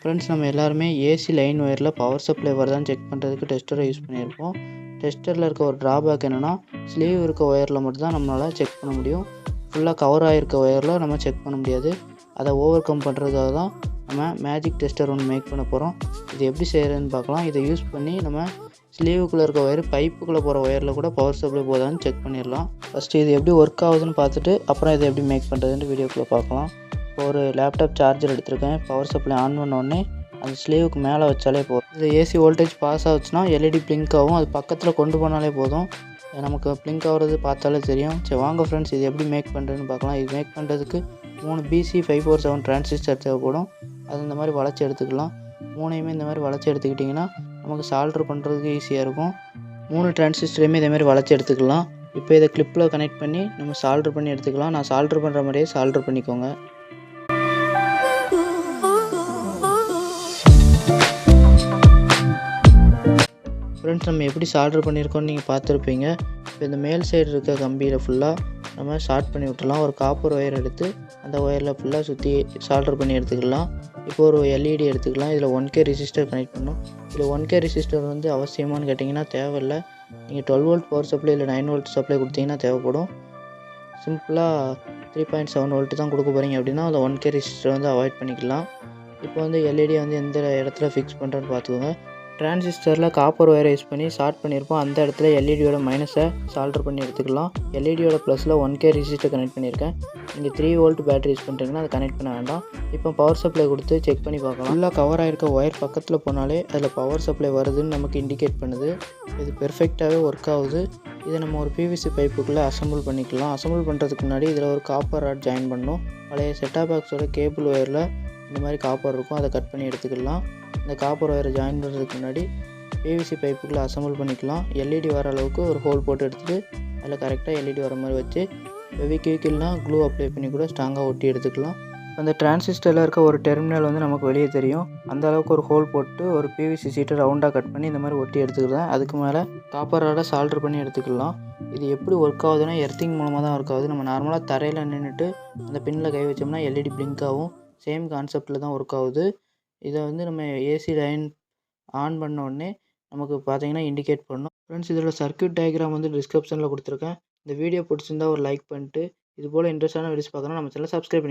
Friends, நம்ம எல்லாருமே AC line ஒயரில் power supply வருதான்னு செக் பண்ணுறதுக்கு டெஸ்டரை யூஸ் பண்ணியிருப்போம். டெஸ்டரில் இருக்க ஒரு ட்ராபேக் என்னென்னா, ஸ்லீவ் இருக்க ஒயரில் மட்டும்தான் நம்மளால் செக் பண்ண முடியும். ஃபுல்லாக கவர் ஆகிருக்க ஒயரில் நம்ம செக் பண்ண முடியாது. அதை ஓவர் கம் பண்ணுறதுக்காக தான் நம்ம மேஜிக் டெஸ்டர் ஒன்று மேக் பண்ண போகிறோம். இது எப்படி செய்கிறதுன்னு பார்க்கலாம். இதை யூஸ் பண்ணி நம்ம ஸ்லீவுக்குள்ளே இருக்க ஒயர் பைப்புக்குள்ளே போகிற ஒயரில் கூட பவர் சப்ளை போதான்னு செக் பண்ணிடலாம். ஃபஸ்ட்டு இது எப்படி ஒர்க் ஆகுதுன்னு பார்த்துட்டு அப்புறம் இதை எப்படி மேக் பண்ணுறதுன்னு வீடியோக்குள்ளே பார்க்கலாம். இப்போ ஒரு லேப்டாப் சார்ஜர் எடுத்திருக்கேன். பவர் சப்ளை ஆன் பண்ண உடனே அந்த ஸ்லீவுக்கு மேலே வச்சாலே போதும். இது ஏசி வோல்டேஜ் பாஸ் ஆச்சுன்னா எல்இடி பிளிங்க் ஆகும். அது பக்கத்தில் கொண்டு போனாலே போதும். நமக்கு பிளிங்க் ஆகிறது பார்த்தாலே தெரியும். சரி வாங்க ஃப்ரெண்ட்ஸ், இது எப்படி மேக் பண்ணுறதுன்னு பார்க்கலாம். இது மேக் பண்ணுறதுக்கு 3 BC547 டிரான்சிஸ்டர் தேவைப்படும். அது இந்த மாதிரி வளைச்சி எடுத்துக்கலாம். 3யுமே இந்த மாதிரி வளைச்சி எடுத்துக்கிட்டிங்கன்னா நமக்கு சால்ட்ரு பண்ணுறதுக்கு ஈஸியாக இருக்கும். 3 டிரான்சிஸ்டரையுமே இதேமாதிரி வளைச்சி எடுத்துக்கலாம். இப்போ இதை கிளிப்பில் கனெக்ட் பண்ணி நம்ம சால்ட்ரு பண்ணி எடுத்துக்கலாம். நான் சால்ட்ரு பண்ணுற மாதிரியே சால்ட்ரு பண்ணிக்கோங்க. ஃப்ரெண்ட்ஸ், நம்ம எப்படி சால்ட்ரு பண்ணியிருக்கோன்னு நீங்கள் பார்த்துருப்பீங்க. இப்போ இந்த மேல் சைடு இருக்க கம்பியில் ஃபுல்லாக நம்ம ஷார்ட் பண்ணி விட்டுலாம். ஒரு காப்பர் ஒயர் எடுத்து அந்த ஒயரில் ஃபுல்லாக சுற்றி சால்ட்ரு பண்ணி எடுத்துக்கலாம். இப்போ ஒரு எல்இடி எடுத்துக்கலாம். இதில் 1K ரெசிஸ்டர் கனெக்ட் பண்ணணும். இதில் 1K ரெசிஸ்டர் வந்து அவசியமானு கேட்டிங்கன்னா தேவையில்லை. நீங்கள் 12 வோல்ட் பவர் சப்ளை இல்லை 9 வோல்ட் சப்ளை கொடுத்தீங்கன்னா தேவைப்படும். சிம்பிளாக 3.7 வோல்ட் தான் கொடுக்க போகிறீங்க அப்படின்னா அந்த 1K ரெசிஸ்டர் வந்து அவாய்ட் பண்ணிக்கலாம். இப்போ வந்து எல்இடி வந்து எந்த இடத்துல ஃபிக்ஸ் பண்ணுறேன்னு பார்த்துக்கோங்க. டிரான்சிஸ்டரில் காப்பர் ஒயரை யூஸ் பண்ணி ஷார்ட் பண்ணியிருப்போம். அந்த இடத்துல எல்இடியோட மைனஸை சால்ட்ரு பண்ணி எடுத்துக்கலாம். எல்இடியோட ப்ளஸில் 1K ரெசிஸ்டர் கனெக்ட் பண்ணியிருக்கேன். நீங்கள் 3 வோல்ட் பேட்டரி யூஸ் பண்ணுறீங்கன்னா அதை கனெக்ட் பண்ண வேண்டாம். இப்போ பவர் சப்ளை கொடுத்து செக் பண்ணி பார்க்கலாம். ஃபுல்லாக கவர் ஆகிருக்க ஒயர் பக்கத்தில் போனாலே அதில் பவர் சப்ளை வருதுன்னு நமக்கு இண்டிகேட் பண்ணுது. இது பெர்ஃபெக்டாகவே ஒர்க் ஆகுது. இதை நம்ம ஒரு PVC பைப்புக்குள்ளே அசம்பிள் பண்ணிக்கலாம். அசம்பிள் பண்ணுறதுக்கு முன்னாடி இதில் ஒரு காப்பர் ராட் ஜாயின் பண்ணணும். பழைய செட்டாப் பாக்ஸோட கேபிள் ஒயரில் இந்த மாதிரி காப்பர் இருக்கும். அதை கட் பண்ணி எடுத்துக்கலாம். இந்த காப்பர் ஒயரை ஜாயின் பண்ணுறதுக்கு முன்னாடி PVC பைப்புக்குள்ளே அசம்பிள் பண்ணிக்கலாம். எல்இடி வர அளவுக்கு ஒரு ஹோல் போட்டு எடுத்துகிட்டு அதில் கரெக்டாக எல்இடி வர மாதிரி வச்சு ஃபெவிக்விக்னா க்ளூ அப்ளை பண்ணி கூட ஸ்ட்ராங்காக ஒட்டி எடுத்துக்கலாம். அந்த டிரான்சிஸ்டரில் இருக்க ஒரு டெர்மினல் வந்து நமக்கு வெளியே தெரியும். அந்த அளவுக்கு ஒரு ஹோல் போட்டு ஒரு PVC சீட்டை ரவுண்டாக கட் பண்ணி இந்த மாதிரி ஒட்டி எடுத்துக்கலாம். அதுக்கு மேலே காப்பர் ராடை சால்ட்ரு பண்ணி எடுத்துக்கலாம். இது எப்படி ஒர்க் ஆகுதுன்னா எர்த்திங் மூலமாக தான் ஒர்க் ஆகுது. நம்ம நார்மலாக தரையில் நின்றுட்டு அந்த பின்னில் கை வச்சோம்னா எல்இடி பிளிங்க் ஆகும். சேம் கான்செப்டில் தான் ஒர்க் ஆகுது. இதை வந்து நம்ம ஏசி லைன் ஆன் பண்ண உடனே நமக்கு பார்த்தீங்கன்னா இண்டிகேட் பண்ணணும். ஃப்ரெண்ட்ஸ், இதோட சர்க்யூட் டயக்ராம் வந்து டிஸ்கிரிப்ஷனில் கொடுத்துருக்கேன். இந்த வீடியோ பிடிச்சிருந்தா ஒரு லைக் பண்ணிட்டு இது போல் இன்ட்ரெஸ்டான வீடியோஸ் பார்க்கணும் நம்ம சேனலை சப்ஸ்கிரைப் பண்ணி